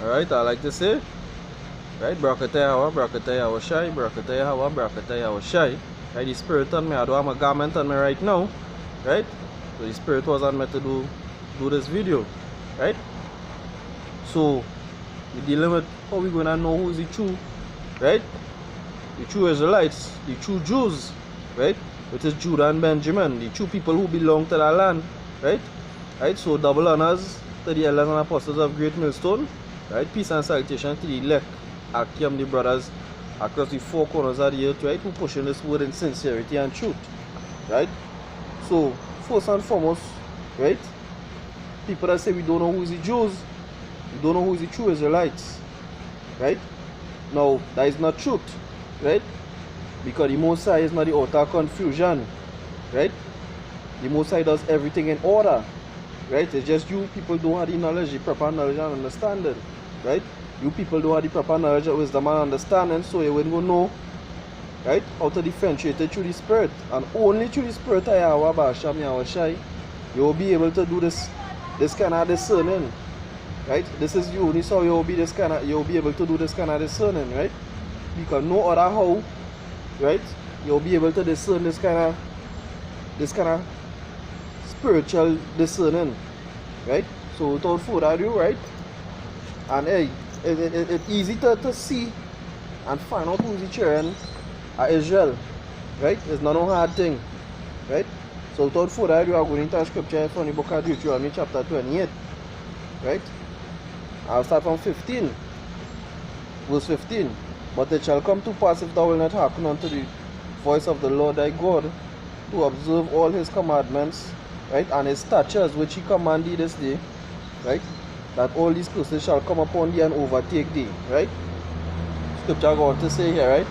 Alright, I like to say, right, Brakataya Hawa, Brakataya Hawa Shai, Brakataya Hawa, Brakataya Hawa Shai. Right, the spirit on me, I do have my garment on me right now. Right? So the spirit was on me to do this video. Right? So we're dealing with how we gonna know who's the true, right? The true Israelites, the true Jews, right? Which is Judah and Benjamin, the true people who belong to that land, right? Right? So double honors to the elders and apostles of Great Millstone, right? Peace and salutation to the elect, Akim, the brothers across the four corners of the earth, right? Who pushing this word in sincerity and truth, right? So first and foremost, right? People that say we don't know who's the Jews, we don't know who is the true Israelites, right? Now, that is not truth, right? Because the Most High is not the author of confusion, right? The Most High does everything in order, right? It's just you people don't have the knowledge, the proper knowledge and understanding, right? You people don't have the proper knowledge, wisdom and understanding, so you wouldn't know, right? How to differentiate it through the Spirit. And only through the Spirit of Yahweh Basham Yahweh Shai, you will be able to do this kind of discerning. Right? This is you. This is how you'll be able to do this kind of discerning, right? Because no other how, right? You'll be able to discern this kind of spiritual discerning, right? So without further ado, right? And hey, it's easy to see and find out who's the children of Israel, right? It's not a hard thing, right? So without further ado, I'm going to scripture from the book of Deuteronomy chapter 28, right? I'll start from 15, verse 15. But it shall come to pass, if thou wilt not hearken unto the voice of the Lord thy God, to observe all his commandments, right, and his statutes which he command thee this day, right, that all these curses shall come upon thee and overtake thee, right? Scripture go on to say here, right?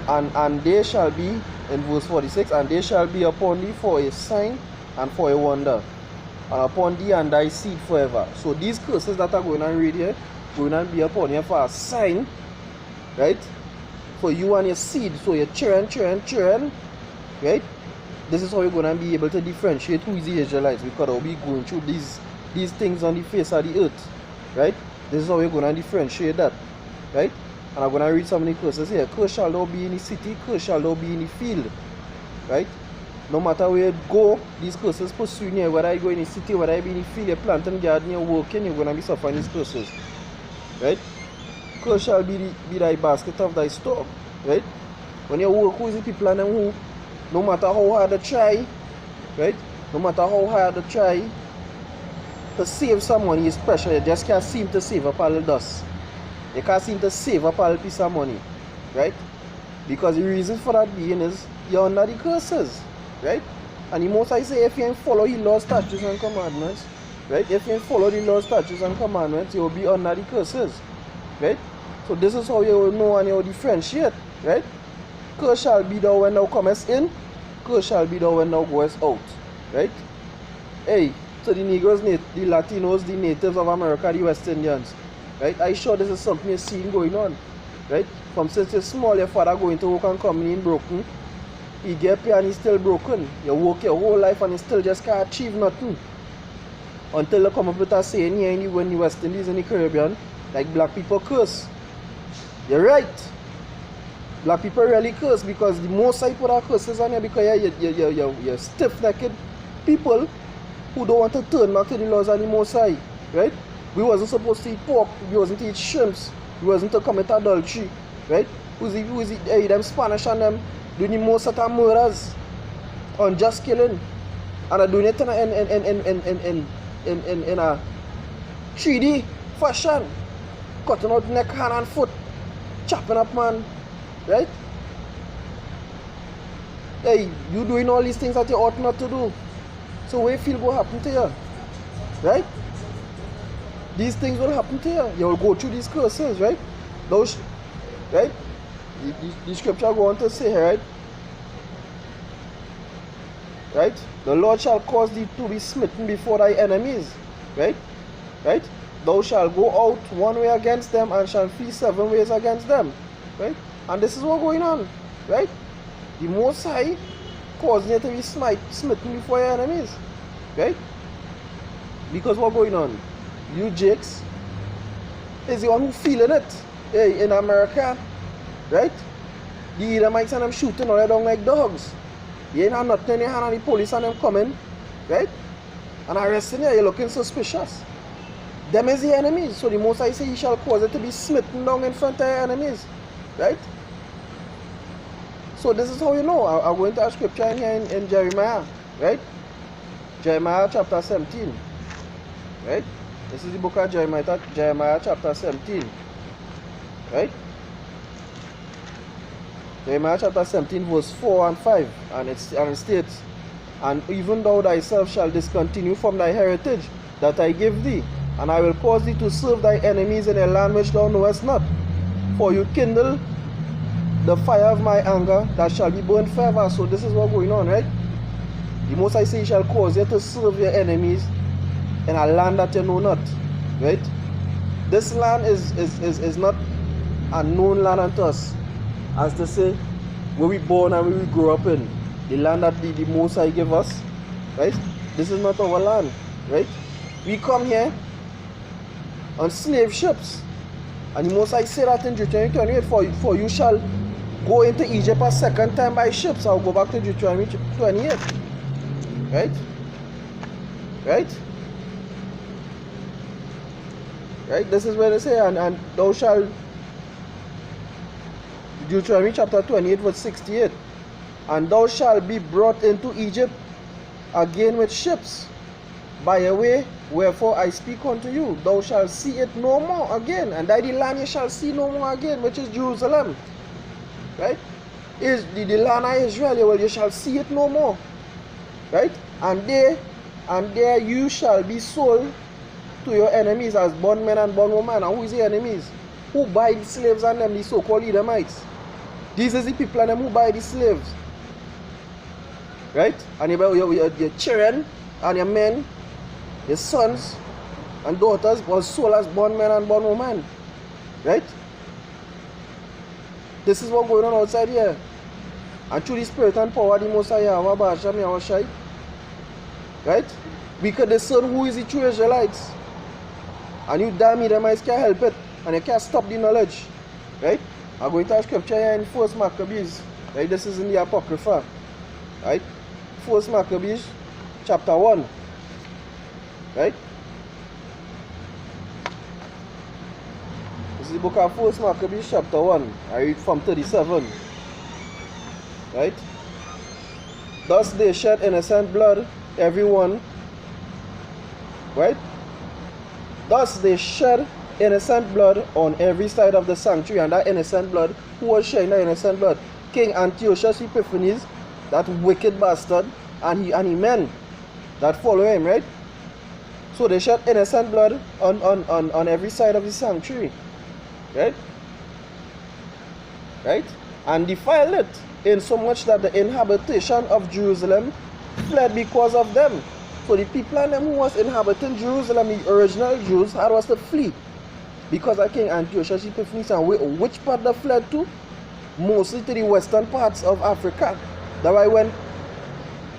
And they shall be, in verse 46, and they shall be upon thee for a sign and for a wonder, and upon thee and thy seed forever. So these curses that are going on read here, going to be upon you for a sign, right? For you and your seed, so your children, right? This is how you're going to be able to differentiate who is the Israelites, because they'll be going through these things on the face of the earth, right? This is how you're going to differentiate that, right? And I'm going to read some of the curses here. Curse shall thou be in the city, curse shall thou be in the field, right? No matter where you go, these curses pursuing you. Whether you go in the city, whether you be in the field, you're planting garden, you're working, you're going to be suffering these curses, right? Curse shall be thy basket of thy store, right? When you work with the people and them who, no matter how hard they try, right? No matter how hard they try to save some money, is pressure. You just can't seem to save up a little dust. You can't seem to save up a little piece of money, right? Because the reason for that being is you're under the curses, right? And the Most I say, if you ain't follow the laws, statutes and commandments, right? If you ain't follow the laws, statutes and commandments, you'll be under the curses, right? So this is how you will know and you will differentiate, right? Curse shall be thou when thou comest in, curse shall be thou when thou goest out, right? Hey, to the Negroes, the Latinos, the natives of America, the West Indians, right? I'm sure this is something you're seeing going on, right? From since you're small, your father going to work and coming in broken. He get paid and he's still broken. You work your whole life and you still just can't achieve nothing. Until they come up with a saying here in the West Indies and the Caribbean, like black people curse. You're right. Black people really curse because the most I put our curses on you because you're stiff-necked people who don't want to turn back to the laws of the Most High, right? We wasn't supposed to eat pork, we wasn't to eat shrimps, we wasn't to commit adultery, right? Hey, them Spanish and them doing the most of murders, unjust killing, and are doing it in a 3D fashion, cutting out neck, hand and foot, chopping up man, right? Hey, you doing all these things that you ought not to do. So what you feel will happen to you, right? These things will happen to you. You will go through these curses, right? Those, right? The scripture go on to say, right? Right? The Lord shall cause thee to be smitten before thy enemies, right? Right? Thou shalt go out one way against them and shall flee 7 ways against them, right? And this is what's going on, right? The Most High causing you to be smitten before your enemies, right? Because what's going on? You jakes, is the one who feeling it. Hey, in America, right? The Edomites and them shooting all down like dogs. You ain't have nothing in your hand and the police and them coming, right? And arresting you, you're looking suspicious. Them is the enemies. So the Most High say he shall cause it to be smitten down in front of your enemies. Right? So this is how you know. I'm going to a scripture in here in Jeremiah. Right? Jeremiah chapter 17. Right? This is the book of Jeremiah chapter 17. Right? Jeremiah chapter 17 verse 4 and 5. And it states, and even thou thyself shalt discontinue from thy heritage that I give thee, and I will cause thee to serve thy enemies in a land which thou knowest not. For you kindle the fire of my anger that shall be burned forever. So this is what's going on, right? The Most High say he shall cause you to serve your enemies in a land that you know not. Right? This land is not a known land unto us. As to say, where we born and where we grew up in. The land that the Most High give us. Right? This is not our land. Right? We come here on slave ships, and the Most High say that in Deuteronomy 28, for you shall go into Egypt a second time by ships. I'll go back to Deuteronomy 28. Right? Right? Right? This is where they say, and thou shalt, Deuteronomy chapter 28 verse 68, and thou shalt be brought into Egypt again with ships by a way wherefore I speak unto you. Thou shalt see it no more again, and thy the land you shall see no more again, which is Jerusalem. Right? Is the land of Israel, well, you shall see it no more. Right? And there you shall be sold to your enemies as bondmen and bondwomen. And who is the enemies? Who buy the slaves and them, the so-called Edomites. These are the people and them who buy the slaves. Right? And your children and your men, your sons and daughters was sold as bondmen and bondwomen. Right? This is what's going on outside here. And through the spirit and power of the Most High, right? We could discern who is the true Israelites. And you damn Edomites can't help it. And you can't stop the knowledge. Right? I'm going to a scripture here in 1 Maccabees. Right? This is in the Apocrypha. Right? 1 Maccabees chapter 1. Right? This is the book of 1 Maccabees chapter 1. I read from 37. Right? Thus they shed innocent blood, everyone. Right? Thus they shed innocent blood on every side of the sanctuary, and that innocent blood, who was shedding that innocent blood? King Antiochus Epiphanes, that wicked bastard, and he men that follow him, right? So they shed innocent blood on every side of the sanctuary. Right? Right? And defiled it, in so much that the inhabitation of Jerusalem fled because of them. So the people and them who was inhabiting Jerusalem, the original Jews, had was to flee because of King Antiochus Epiphanes. And which part they fled to? Mostly to the western parts of Africa. That's why when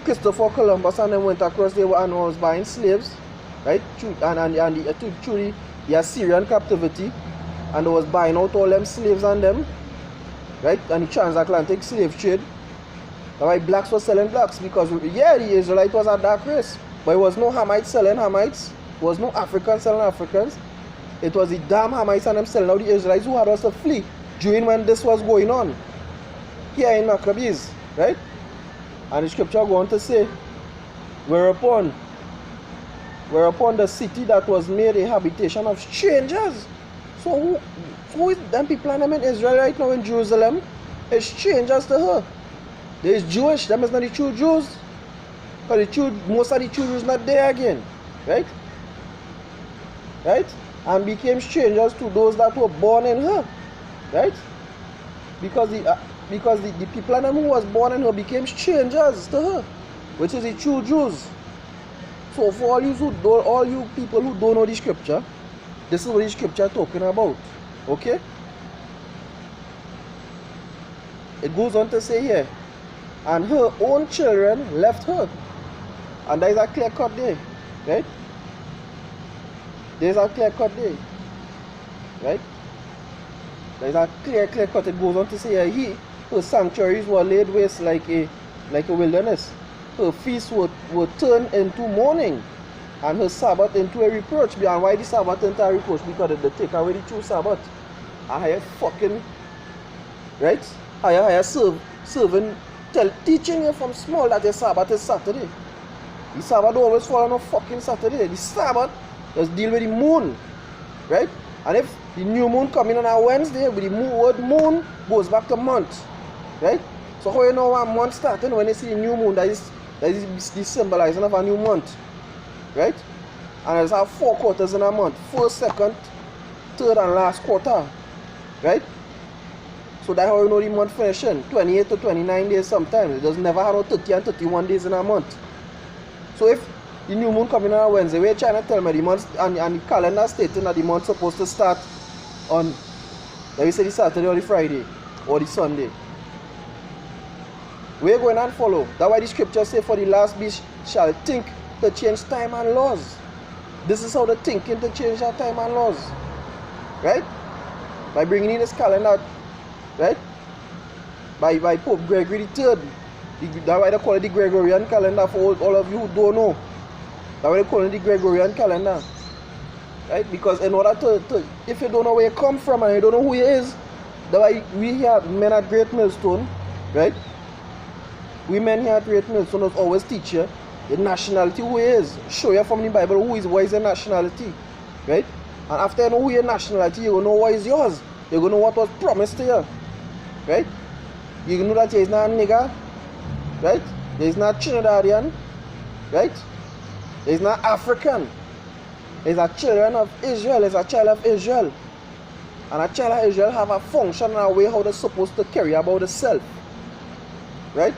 Christopher Columbus and them went across there and was buying slaves, right? Through the Assyrian captivity, and they was buying out all them slaves and them, right? And the transatlantic slave trade. That's why blacks were selling blacks, because yeah, the Israelite was a dark race, but it was no Hamites selling Hamites, it was no Africans selling Africans. It was the damn Hamites and them selling out the Israelites who had us to flee during when this was going on here in Maccabees, right? And the scripture go on to say, whereupon the city that was made a habitation of strangers. So who is them people and them in Israel right now in Jerusalem? It's strangers to her. They is Jewish, them is not the true Jews. Because most of the true Jews not there again. Right? Right? And became strangers to those that were born in her. Right? Because the people and them who was born in her became strangers to her, which is the true Jews. So for all you people who don't know the scripture, this is what the scripture is talking about. Okay? It goes on to say here, and her own children left her. And there is a clear cut there. Right? There is a clear cut there. Right? There's a clear cut. It goes on to say her sanctuaries were laid waste like a wilderness. Her feasts were turned into mourning, and her Sabbath into a reproach. And why the Sabbath into a reproach? Because they take away the true Sabbath. And I fucking, right? I serving, teaching you from small that the Sabbath is Saturday. The Sabbath don't always fall on a fucking Saturday. The Sabbath just deal with the moon, right? And if the new moon coming on a Wednesday, with the word moon goes back to month, right? So how you know one month starting when you see the new moon? That is the symbolizing of a new month, right? And there's 4 quarters in a month: first, second, third, and last quarter, right? So that's how you know the month finishing. 28 to 29 days sometimes. It does never have 30 and 31 days in a month. So if the new moon coming on a Wednesday, we're trying to tell me the month and the calendar stating that the month's supposed to start on, let me say, the Saturday or the Friday or the Sunday. We're going and follow. That's why the scriptures say, for the last beast shall think to change time and laws. This is how they're thinking to change their time and laws. Right? By bringing in this calendar, right? By Pope Gregory III. That's why they call it the Gregorian calendar for all of you who don't know. That's why they call it the Gregorian calendar. Right? Because in order to if you don't know where you come from and you don't know who he is, that's why we here men at Great Millstone, right? We men here at Great Millstone always teach you the nationality who he is. Show you from the Bible what is your nationality. Right? And after you know who your nationality, you will know what is yours. You're going to know what was promised to you. Right? You know that there is not a nigger. Right? There is not Trinidadian. Right? There is not African. There is a children of Israel. There is a child of Israel. And a child of Israel have a function and a way how they're supposed to carry about themselves. Right?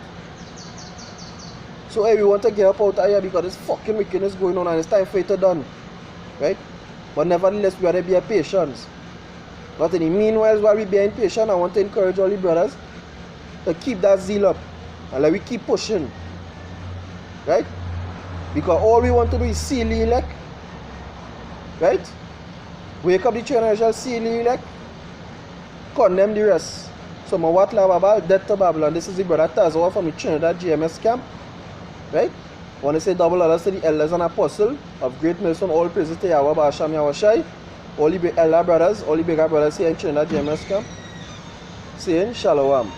So hey, we want to get up out of here because this fucking wickedness going on and it's time for it to done. Right? But nevertheless, we gotta be patient. But in the meanwhile, while we being patient, I want to encourage all the brothers to keep that zeal up and let we keep pushing. Right? Because all we want to do is seal the elect. Right? Wake up the children shall seal the elect. Condemn the rest. So my what la Babel, death to Babylon. This is the brother Tazawa from the Trinidad GMS camp. Right? I want to say double honors to the elders and apostles of Great Millstone. All praises to Yahweh Ba'asham Yahushai. All the elder brothers, all the bigger brothers here in Trinidad GMS camp. Saying Shalom.